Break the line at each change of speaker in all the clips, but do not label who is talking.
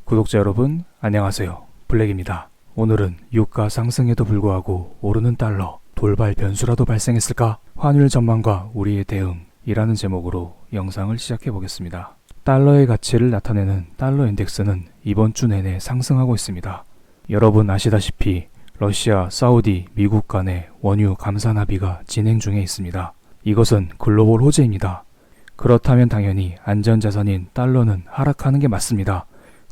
구독자 여러분 안녕하세요. 블랙입니다. 오늘은 유가 상승에도 불구하고 오르는 달러, 돌발 변수라도 발생했을까? 환율 전망과 우리의 대응이라는 제목으로 영상을 시작해 보겠습니다. 달러의 가치를 나타내는 달러 인덱스는 이번 주 내내 상승하고 있습니다. 여러분 아시다시피 러시아, 사우디, 미국 간의 원유 감산 합의가 진행 중에 있습니다. 이것은 글로벌 호재입니다. 그렇다면 당연히 안전자산인 달러는 하락하는 게 맞습니다.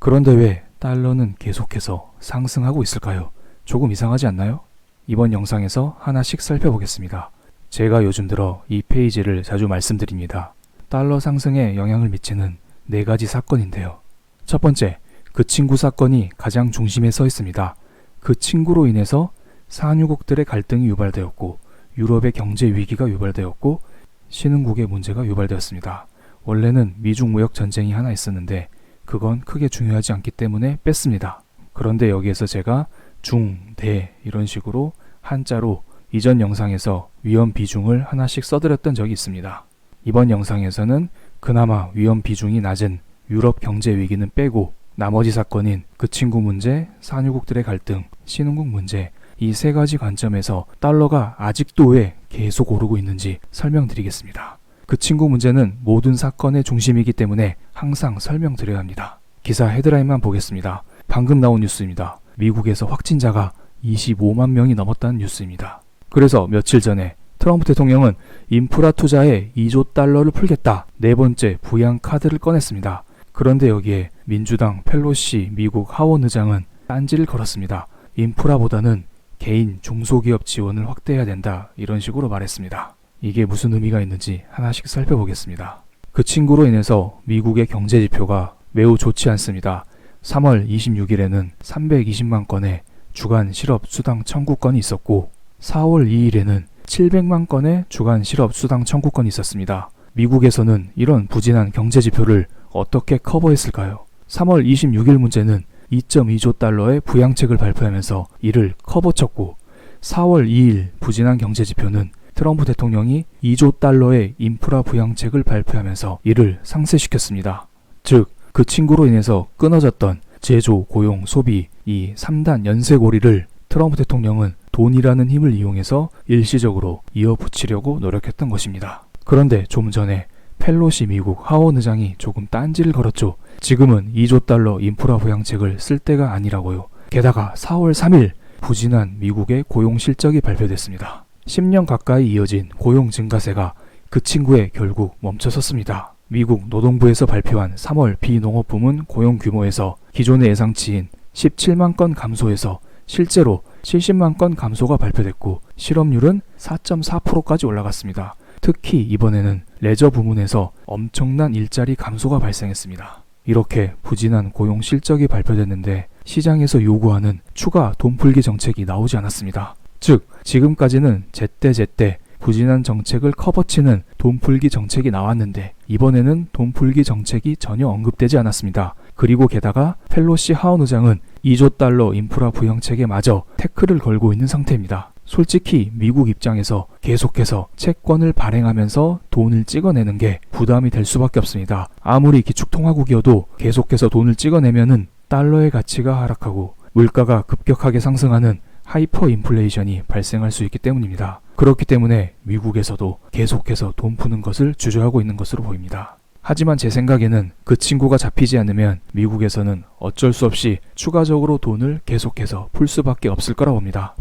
그런데 왜 달러는 계속해서 상승하고 있을까요? 조금 이상하지 않나요? 이번 영상에서 하나씩 살펴보겠습니다. 제가 요즘 들어 이 페이지를 자주 말씀드립니다. 달러 상승에 영향을 미치는 4가지 사건인데요. 첫 번째, 그 친구 사건이 가장 중심에 서 있습니다. 그 친구로 인해서 산유국들의 갈등이 유발되었고 유럽의 경제 위기가 유발되었고 신흥국의 문제가 유발되었습니다. 원래는 미중 무역 전쟁이 하나 있었는데 그건 크게 중요하지 않기 때문에 뺐습니다. 그런데 여기에서 제가 중, 대 이런 식으로 한자로 이전 영상에서 위험 비중을 하나씩 써드렸던 적이 있습니다. 이번 영상에서는 그나마 위험 비중이 낮은 유럽 경제 위기는 빼고 나머지 사건인 그 친구 문제, 산유국들의 갈등, 신흥국 문제 이 3가지 관점에서 달러가 아직도 왜 계속 오르고 있는지 설명드리겠습니다. 그 친구 문제는 모든 사건의 중심이기 때문에 항상 설명드려야 합니다. 기사 헤드라인만 보겠습니다. 방금 나온 뉴스입니다. 미국에서 확진자가 25만 명이 넘었다는 뉴스입니다. 그래서 며칠 전에 트럼프 대통령은 인프라 투자에 2조 달러를 풀겠다. 4번째 부양 카드를 꺼냈습니다. 그런데 여기에 민주당 펠로시 미국 하원 의장은 딴지를 걸었습니다. 인프라보다는 개인 중소기업 지원을 확대해야 된다. 이런 식으로 말했습니다. 이게 무슨 의미가 있는지 하나씩 살펴보겠습니다. 그 친구로 인해서 미국의 경제 지표가 매우 좋지 않습니다. 3월 26일에는 320만 건의 주간 실업 수당 청구건이 있었고 4월 2일에는 700만 건의 주간 실업 수당 청구건이 있었습니다. 미국에서는 이런 부진한 경제 지표를 어떻게 커버했을까요? 3월 26일 문제는 2.2조 달러의 부양책을 발표하면서 이를 커버쳤고 4월 2일 부진한 경제 지표는 트럼프 대통령이 2조 달러의 인프라 부양책을 발표하면서 이를 상쇄시켰습니다. 즉, 그 친구로 인해서 끊어졌던 제조, 고용, 소비 이 3단 연쇄고리를 트럼프 대통령은 돈이라는 힘을 이용해서 일시적으로 이어붙이려고 노력했던 것입니다. 그런데 좀 전에 펠로시 미국 하원 의장이 조금 딴지를 걸었죠. 지금은 2조 달러 인프라 부양책을 쓸 때가 아니라고요. 게다가 4월 3일 부진한 미국의 고용 실적이 발표됐습니다. 10년 가까이 이어진 고용 증가세가 그 친구에 결국 멈춰섰습니다. 미국 노동부에서 발표한 3월 비농업 부문 고용 규모에서 기존의 예상치인 17만 건 감소해서 실제로 70만 건 감소가 발표됐고 실업률은 4.4%까지 올라갔습니다. 특히 이번에는 레저 부문에서 엄청난 일자리 감소가 발생했습니다. 이렇게 부진한 고용 실적이 발표됐는데 시장에서 요구하는 추가 돈풀기 정책이 나오지 않았습니다. 즉, 지금까지는 제때제때 부진한 정책을 커버치는 돈풀기 정책이 나왔는데 이번에는 돈풀기 정책이 전혀 언급되지 않았습니다. 그리고 게다가 펠로시 하원 의장은 2조 달러 인프라 부양책에 마저 태클을 걸고 있는 상태입니다. 솔직히 미국 입장에서 계속해서 채권을 발행하면서 돈을 찍어내는 게 부담이 될 수밖에 없습니다. 아무리 기축통화국이어도 계속해서 돈을 찍어내면은 달러의 가치가 하락하고 물가가 급격하게 상승하는 하이퍼 인플레이션이 발생할 수 있기 때문입니다. 그렇기 때문에 미국에서도 계속해서 돈 푸는 것을 주저하고 있는 것으로 보입니다. 하지만 제 생각에는 그 친구가 잡히지 않으면 미국에서는 어쩔 수 없이 추가적으로 돈을 계속해서 풀 수밖에 없을 거라 봅니다.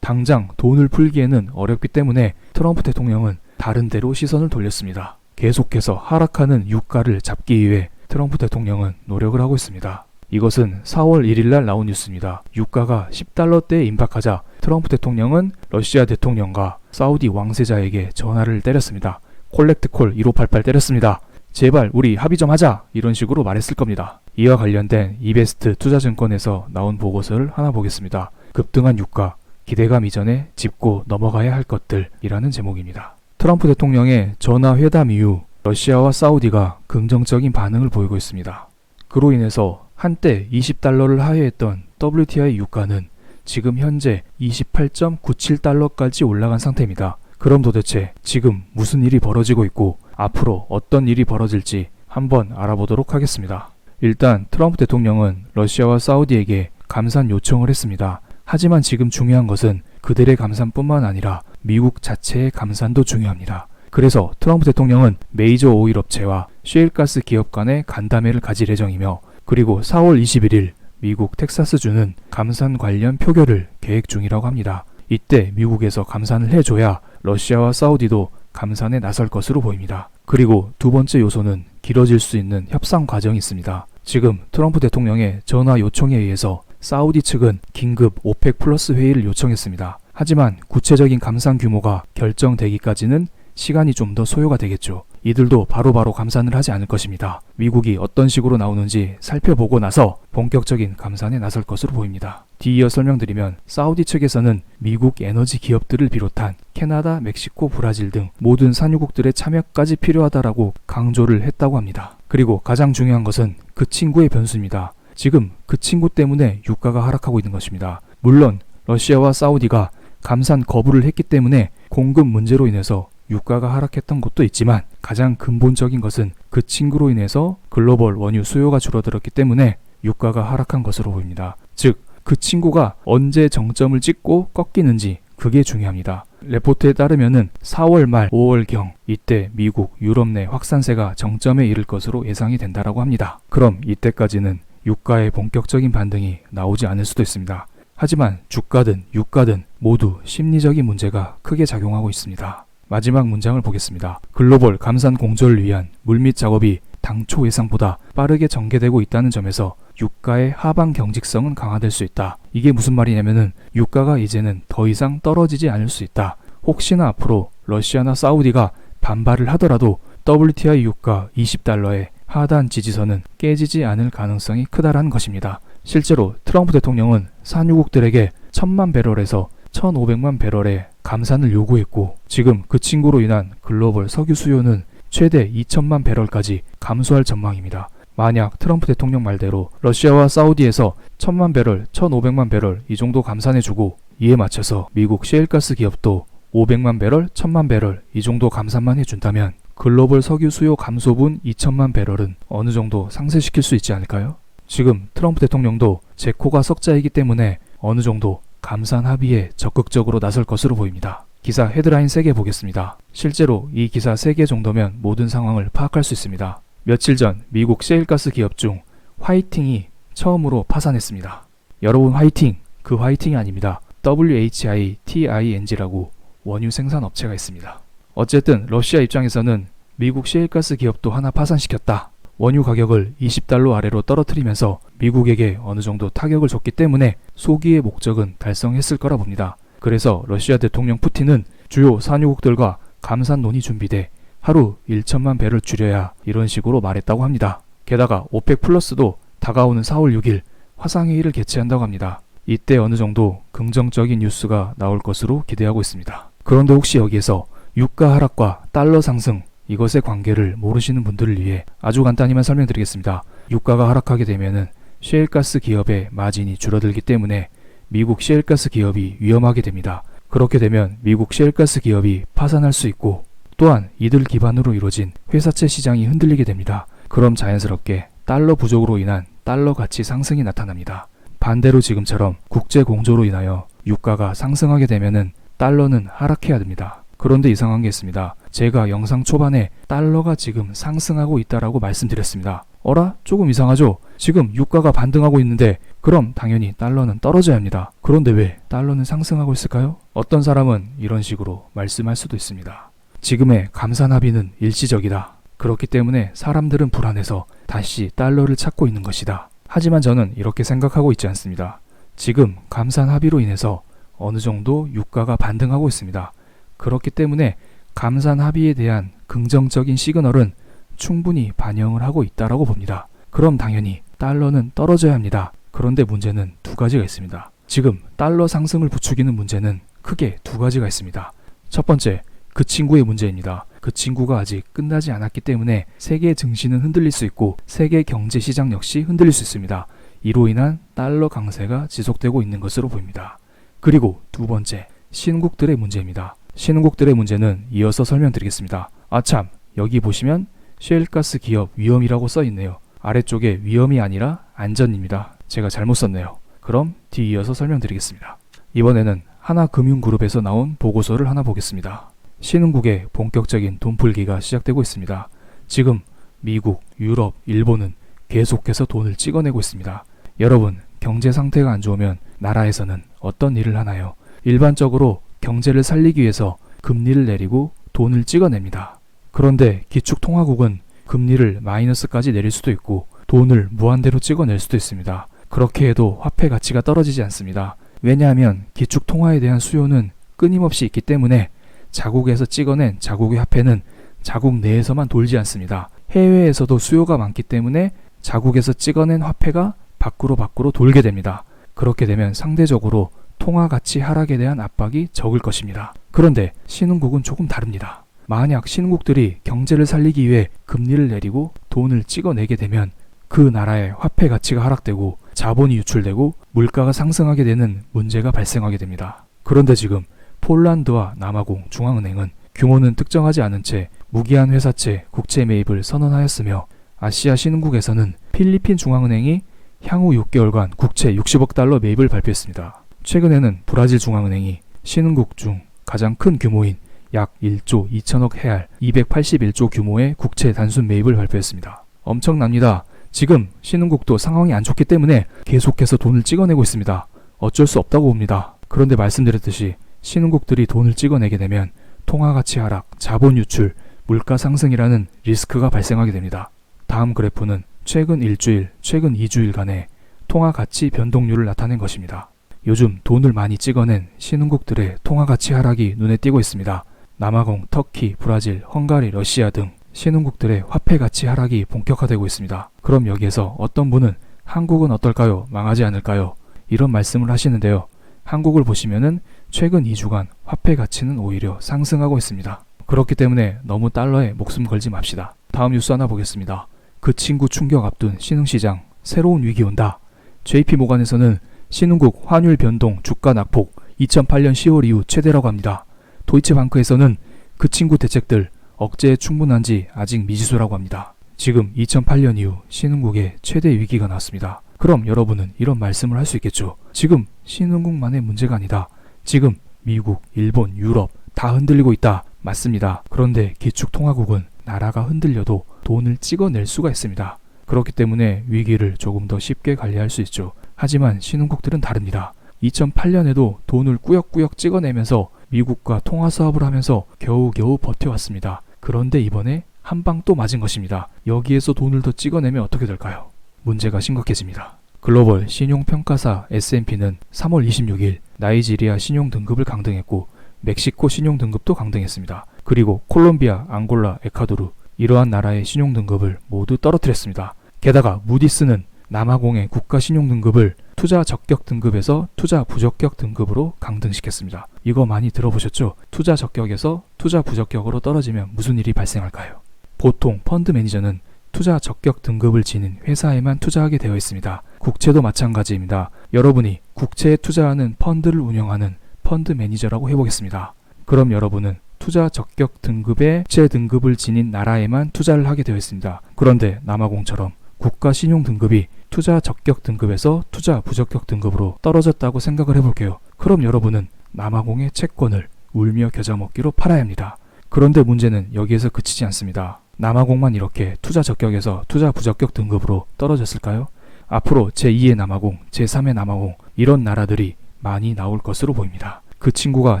당장 돈을 풀기에는 어렵기 때문에 트럼프 대통령은 다른 데로 시선을 돌렸습니다. 계속해서 하락하는 유가를 잡기 위해 트럼프 대통령은 노력을 하고 있습니다. 이것은 4월 1일날 나온 뉴스입니다. 유가가 10달러대에 임박하자 트럼프 대통령은 러시아 대통령과 사우디 왕세자에게 전화를 때렸습니다. 콜렉트콜 1588 때렸습니다. 제발 우리 합의 좀 하자 이런 식으로 말했을 겁니다. 이와 관련된 이베스트 투자증권에서 나온 보고서를 하나 보겠습니다. 급등한 유가, 기대감 이전에 짚고 넘어가야 할 것들이라는 제목입니다. 트럼프 대통령의 전화 회담 이후 러시아와 사우디가 긍정적인 반응을 보이고 있습니다. 그로 인해서 한때 20달러를 하회했던 WTI 유가는 지금 현재 28.97달러까지 올라간 상태입니다. 그럼 도대체 지금 무슨 일이 벌어지고 있고 앞으로 어떤 일이 벌어질지 한번 알아보도록 하겠습니다. 일단 트럼프 대통령은 러시아와 사우디에게 감산 요청을 했습니다. 하지만 지금 중요한 것은 그들의 감산뿐만 아니라 미국 자체의 감산도 중요합니다. 그래서 트럼프 대통령은 메이저 오일 업체와 셰일가스 기업 간의 간담회를 가질 예정이며, 그리고 4월 21일 미국 텍사스주는 감산 관련 표결을 계획 중이라고 합니다. 이때 미국에서 감산을 해줘야 러시아와 사우디도 감산에 나설 것으로 보입니다. 그리고 두 번째 요소는 길어질 수 있는 협상 과정이 있습니다. 지금 트럼프 대통령의 전화 요청에 의해서 사우디 측은 긴급 오펙 플러스 회의를 요청했습니다. 하지만 구체적인 감산 규모가 결정되기까지는 시간이 좀 더 소요가 되겠죠. 이들도 바로바로 감산을 하지 않을 것입니다. 미국이 어떤 식으로 나오는지 살펴보고 나서 본격적인 감산에 나설 것으로 보입니다. 뒤이어 설명드리면, 사우디 측에서는 미국 에너지 기업들을 비롯한 캐나다, 멕시코, 브라질 등 모든 산유국들의 참여까지 필요하다라고 강조를 했다고 합니다. 그리고 가장 중요한 것은 그 친구의 변수입니다. 지금 그 친구 때문에 유가가 하락하고 있는 것입니다. 물론 러시아와 사우디가 감산 거부를 했기 때문에 공급 문제로 인해서 유가가 하락했던 것도 있지만, 가장 근본적인 것은 그 친구로 인해서 글로벌 원유 수요가 줄어들었기 때문에 유가가 하락한 것으로 보입니다. 즉, 그 친구가 언제 정점을 찍고 꺾이는지, 그게 중요합니다. 레포트에 따르면은 4월 말 5월경 이때 미국, 유럽 내 확산세가 정점에 이를 것으로 예상이 된다라고 합니다. 그럼 이때까지는 유가의 본격적인 반등이 나오지 않을 수도 있습니다. 하지만 주가든 유가든 모두 심리적인 문제가 크게 작용하고 있습니다. 마지막 문장을 보겠습니다. 글로벌 감산 공조를 위한 물밑 작업이 당초 예상보다 빠르게 전개되고 있다는 점에서 유가의 하방 경직성은 강화될 수 있다. 이게 무슨 말이냐면은 유가가 이제는 더 이상 떨어지지 않을 수 있다. 혹시나 앞으로 러시아나 사우디가 반발을 하더라도 WTI 유가 20달러의 하단 지지선은 깨지지 않을 가능성이 크다라는 것입니다. 실제로 트럼프 대통령은 산유국들에게 1000만 배럴에서 1500만 배럴의 감산을 요구했고, 지금 그 친구로 인한 글로벌 석유 수요는 최대 2000만 배럴까지 감소할 전망입니다. 만약 트럼프 대통령 말대로 러시아와 사우디에서 1000만 배럴, 1500만 배럴 이 정도 감산해주고, 이에 맞춰서 미국 셰일가스 기업도 500만 배럴, 1000만 배럴 이 정도 감산만 해준다면 글로벌 석유 수요 감소분 2000만 배럴은 어느 정도 상쇄시킬 수 있지 않을까요? 지금 트럼프 대통령도 제 코가 석자이기 때문에 어느 정도 감산 합의에 적극적으로 나설 것으로 보입니다. 기사 헤드라인 3개 보겠습니다. 실제로 이 기사 3개 정도면 모든 상황을 파악할 수 있습니다. 며칠 전 미국 셰일가스 기업 중 화이팅이 처음으로 파산했습니다. 여러분, 화이팅! 그 화이팅이 아닙니다. WHITING라고 원유 생산 업체가 있습니다. 어쨌든 러시아 입장에서는 미국 셰일가스 기업도 하나 파산시켰다. 원유 가격을 20달러 아래로 떨어뜨리면서 미국에게 어느 정도 타격을 줬기 때문에 소기의 목적은 달성했을 거라 봅니다. 그래서 러시아 대통령 푸틴은 주요 산유국들과 감산 논의 준비돼 하루 1천만 배를 줄여야 이런 식으로 말했다고 합니다. 게다가 오펙 플러스도 다가오는 4월 6일 화상회의를 개최한다고 합니다. 이때 어느 정도 긍정적인 뉴스가 나올 것으로 기대하고 있습니다. 그런데 혹시 여기에서 유가 하락과 달러 상승, 이것의 관계를 모르시는 분들을 위해 아주 간단히만 설명드리겠습니다. 유가가 하락하게 되면은 셰일가스 기업의 마진이 줄어들기 때문에 미국 셰일가스 기업이 위험하게 됩니다. 그렇게 되면 미국 셰일가스 기업이 파산할 수 있고, 또한 이들 기반으로 이루어진 회사채 시장이 흔들리게 됩니다. 그럼 자연스럽게 달러 부족으로 인한 달러 가치 상승이 나타납니다. 반대로 지금처럼 국제 공조로 인하여 유가가 상승하게 되면은 달러는 하락해야 됩니다. 그런데 이상한 게 있습니다. 제가 영상 초반에 달러가 지금 상승하고 있다라고 말씀드렸습니다. 어라? 조금 이상하죠? 지금 유가가 반등하고 있는데 그럼 당연히 달러는 떨어져야 합니다. 그런데 왜 달러는 상승하고 있을까요? 어떤 사람은 이런 식으로 말씀할 수도 있습니다. 지금의 감산 합의는 일시적이다. 그렇기 때문에 사람들은 불안해서 다시 달러를 찾고 있는 것이다. 하지만 저는 이렇게 생각하고 있지 않습니다. 지금 감산 합의로 인해서 어느 정도 유가가 반등하고 있습니다. 그렇기 때문에 감산 합의에 대한 긍정적인 시그널은 충분히 반영을 하고 있다라고 봅니다. 그럼 당연히 달러는 떨어져야 합니다. 그런데 문제는 두 가지가 있습니다. 지금 달러 상승을 부추기는 문제는 크게 두 가지가 있습니다. 첫 번째, 그 친구의 문제입니다. 그 친구가 아직 끝나지 않았기 때문에 세계 증시는 흔들릴 수 있고 세계 경제 시장 역시 흔들릴 수 있습니다. 이로 인한 달러 강세가 지속되고 있는 것으로 보입니다. 그리고 두 번째, 신흥국들의 문제입니다. 신흥국들의 문제는 이어서 설명드리겠습니다. 아참, 여기 보시면 셰일가스 기업 위험이라고 써있네요. 아래쪽에 위험이 아니라 안전입니다. 제가 잘못 썼네요. 그럼 뒤이어서 설명드리겠습니다. 이번에는 하나금융그룹에서 나온 보고서를 하나 보겠습니다. 신흥국의 본격적인 돈풀기가 시작되고 있습니다. 지금 미국, 유럽, 일본은 계속해서 돈을 찍어내고 있습니다. 여러분, 경제 상태가 안 좋으면 나라에서는 어떤 일을 하나요? 일반적으로 경제를 살리기 위해서 금리를 내리고 돈을 찍어냅니다. 그런데 기축통화국은 금리를 마이너스까지 내릴 수도 있고 돈을 무한대로 찍어낼 수도 있습니다. 그렇게 해도 화폐 가치가 떨어지지 않습니다. 왜냐하면 기축통화에 대한 수요는 끊임없이 있기 때문에 자국에서 찍어낸 자국의 화폐는 자국 내에서만 돌지 않습니다. 해외에서도 수요가 많기 때문에 자국에서 찍어낸 화폐가 밖으로 돌게 됩니다. 그렇게 되면 상대적으로 통화 가치 하락에 대한 압박이 적을 것입니다. 그런데 신흥국은 조금 다릅니다. 만약 신흥국들이 경제를 살리기 위해 금리를 내리고 돈을 찍어내게 되면 그 나라의 화폐 가치가 하락되고 자본이 유출되고 물가가 상승하게 되는 문제가 발생하게 됩니다. 그런데 지금 폴란드와 남아공 중앙은행은 규모는 특정하지 않은 채 무기한 회사채 국채 매입을 선언하였으며 아시아 신흥국에서는 필리핀 중앙은행이 향후 6개월간 국채 60억 달러 매입을 발표했습니다. 최근에는 브라질 중앙은행이 신흥국 중 가장 큰 규모인 약 1조 2천억 헤알 281조 규모의 국채 단순 매입을 발표했습니다. 엄청납니다. 지금 신흥국도 상황이 안 좋기 때문에 계속해서 돈을 찍어내고 있습니다. 어쩔 수 없다고 봅니다. 그런데 말씀드렸듯이 신흥국들이 돈을 찍어내게 되면 통화가치 하락, 자본 유출, 물가 상승이라는 리스크가 발생하게 됩니다. 다음 그래프는 최근 일주일, 최근 2주일간의 통화가치 변동률을 나타낸 것입니다. 요즘 돈을 많이 찍어낸 신흥국들의 통화가치 하락이 눈에 띄고 있습니다. 남아공, 터키, 브라질, 헝가리, 러시아 등 신흥국들의 화폐 가치 하락이 본격화되고 있습니다. 그럼 여기에서 어떤 분은 한국은 어떨까요? 망하지 않을까요? 이런 말씀을 하시는데요. 한국을 보시면은 최근 2주간 화폐 가치는 오히려 상승하고 있습니다. 그렇기 때문에 너무 달러에 목숨 걸지 맙시다. 다음 뉴스 하나 보겠습니다. 그 친구 충격 앞둔 신흥시장, 새로운 위기 온다. JP모간에서는 신흥국 환율 변동 주가 낙폭 2008년 10월 이후 최대라고 합니다. 도이체방크에서는 그 친구 대책들 억제에 충분한지 아직 미지수라고 합니다. 지금 2008년 이후 신흥국의 최대 위기가 났습니다. 그럼 여러분은 이런 말씀을 할 수 있겠죠. 지금 신흥국만의 문제가 아니다. 지금 미국, 일본, 유럽 다 흔들리고 있다. 맞습니다. 그런데 기축통화국은 나라가 흔들려도 돈을 찍어낼 수가 있습니다. 그렇기 때문에 위기를 조금 더 쉽게 관리할 수 있죠. 하지만 신흥국들은 다릅니다. 2008년에도 돈을 꾸역꾸역 찍어내면서 미국과 통화사업을 하면서 겨우겨우 버텨왔습니다. 그런데 이번에 한 방 또 맞은 것입니다. 여기에서 돈을 더 찍어내면 어떻게 될까요? 문제가 심각해집니다. 글로벌 신용평가사 S&P는 3월 26일 나이지리아 신용등급을 강등했고 멕시코 신용등급도 강등했습니다. 그리고 콜롬비아, 앙골라, 에콰도르 이러한 나라의 신용등급을 모두 떨어뜨렸습니다. 게다가 무디스는 남아공의 국가 신용등급을 투자 적격 등급에서 투자 부적격 등급으로 강등시켰습니다. 이거 많이 들어보셨죠? 투자 적격에서 투자 부적격으로 떨어지면 무슨 일이 발생할까요? 보통 펀드 매니저는 투자 적격 등급을 지닌 회사에만 투자하게 되어 있습니다. 국채도 마찬가지입니다. 여러분이 국채에 투자하는 펀드를 운영하는 펀드 매니저라고 해보겠습니다. 그럼 여러분은 투자 적격 등급의 국채 등급을 지닌 나라에만 투자를 하게 되어 있습니다. 그런데 남아공처럼 국가 신용 등급이 투자 적격 등급에서 투자 부적격 등급으로 떨어졌다고 생각을 해볼게요. 그럼 여러분은 남아공의 채권을 울며 겨자 먹기로 팔아야 합니다. 그런데 문제는 여기에서 그치지 않습니다. 남아공만 이렇게 투자 적격에서 투자 부적격 등급으로 떨어졌을까요? 앞으로 제2의 남아공, 제3의 남아공 이런 나라들이 많이 나올 것으로 보입니다. 그 친구가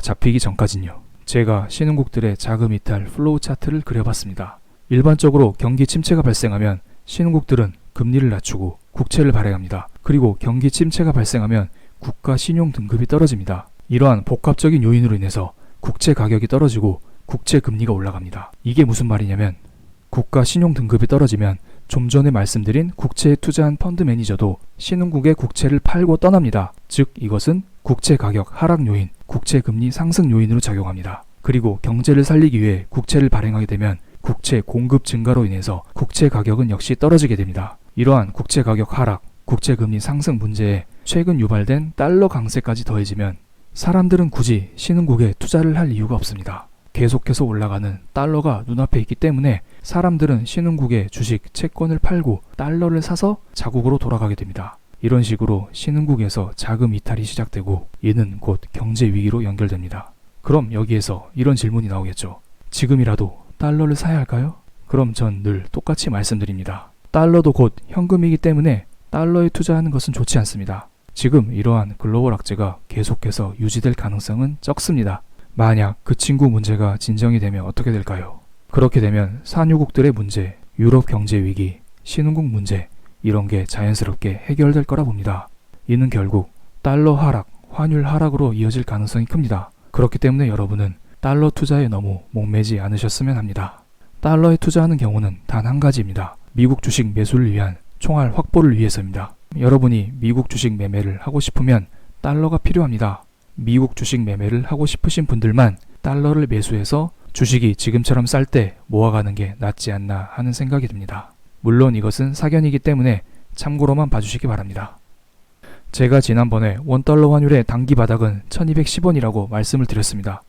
잡히기 전까진요. 제가 신흥국들의 자금 이탈 플로우 차트를 그려봤습니다. 일반적으로 경기 침체가 발생하면 신흥국들은 금리를 낮추고 국채를 발행합니다. 그리고 경기 침체가 발생하면 국가 신용 등급이 떨어집니다. 이러한 복합적인 요인으로 인해서 국채 가격이 떨어지고 국채 금리가 올라갑니다. 이게 무슨 말이냐면 국가 신용 등급이 떨어지면 좀 전에 말씀드린 국채에 투자한 펀드 매니저도 신흥국의 국채를 팔고 떠납니다. 즉 이것은 국채 가격 하락 요인, 국채 금리 상승 요인으로 작용합니다. 그리고 경제를 살리기 위해 국채를 발행하게 되면 국채 공급 증가로 인해서 국채 가격은 역시 떨어지게 됩니다. 이러한 국채 가격 하락, 국채 금리 상승 문제에 최근 유발된 달러 강세까지 더해지면 사람들은 굳이 신흥국에 투자를 할 이유가 없습니다. 계속해서 올라가는 달러가 눈앞에 있기 때문에 사람들은 신흥국의 주식 채권을 팔고 달러를 사서 자국으로 돌아가게 됩니다. 이런 식으로 신흥국에서 자금 이탈이 시작되고 이는 곧 경제 위기로 연결됩니다. 그럼 여기에서 이런 질문이 나오겠죠. 지금이라도 달러를 사야 할까요? 그럼 전 늘 똑같이 말씀드립니다. 달러도 곧 현금이기 때문에 달러에 투자하는 것은 좋지 않습니다. 지금 이러한 글로벌 악재가 계속해서 유지될 가능성은 적습니다. 만약 그 친구 문제가 진정이 되면 어떻게 될까요? 그렇게 되면 산유국들의 문제, 유럽 경제 위기, 신흥국 문제 이런 게 자연스럽게 해결될 거라 봅니다. 이는 결국 달러 하락, 환율 하락으로 이어질 가능성이 큽니다. 그렇기 때문에 여러분은 달러 투자에 너무 목매지 않으셨으면 합니다. 달러에 투자하는 경우는 단 한 가지입니다. 미국 주식 매수를 위한 총알 확보를 위해서입니다. 여러분이 미국 주식 매매를 하고 싶으면 달러가 필요합니다. 미국 주식 매매를 하고 싶으신 분들만 달러를 매수해서 주식이 지금처럼 쌀 때 모아가는 게 낫지 않나 하는 생각이 듭니다. 물론 이것은 사견이기 때문에 참고로만 봐주시기 바랍니다. 제가 지난번에 원달러 환율의 단기 바닥은 1210원이라고 말씀을 드렸습니다.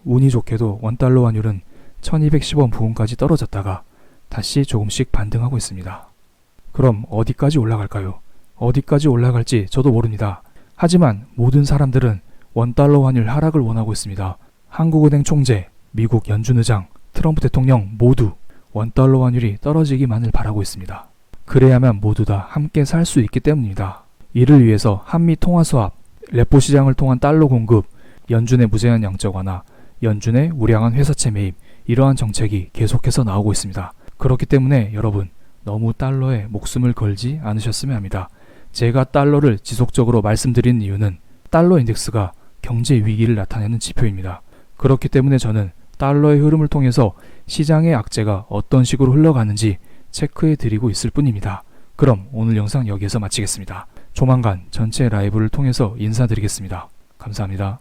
운이 좋게도 원달러 환율은 1210원 부근까지 떨어졌다가 다시 조금씩 반등하고 있습니다. 그럼 어디까지 올라갈까요? 어디까지 올라갈지 저도 모릅니다. 하지만 모든 사람들은 원달러 환율 하락을 원하고 있습니다. 한국은행 총재, 미국 연준 의장, 트럼프 대통령 모두 원달러 환율이 떨어지기만을 바라고 있습니다. 그래야만 모두 다 함께 살 수 있기 때문입니다. 이를 위해서 한미 통화 수합, 레포 시장을 통한 달러 공급, 연준의 무제한 양적 완화, 연준의 우량한 회사채 매입 이러한 정책이 계속해서 나오고 있습니다. 그렇기 때문에 여러분 너무 달러에 목숨을 걸지 않으셨으면 합니다. 제가 달러를 지속적으로 말씀드리는 이유는 달러 인덱스가 경제 위기를 나타내는 지표입니다. 그렇기 때문에 저는 달러의 흐름을 통해서 시장의 악재가 어떤 식으로 흘러가는지 체크해 드리고 있을 뿐입니다. 그럼 오늘 영상 여기에서 마치겠습니다. 조만간 전체 라이브를 통해서 인사드리겠습니다. 감사합니다.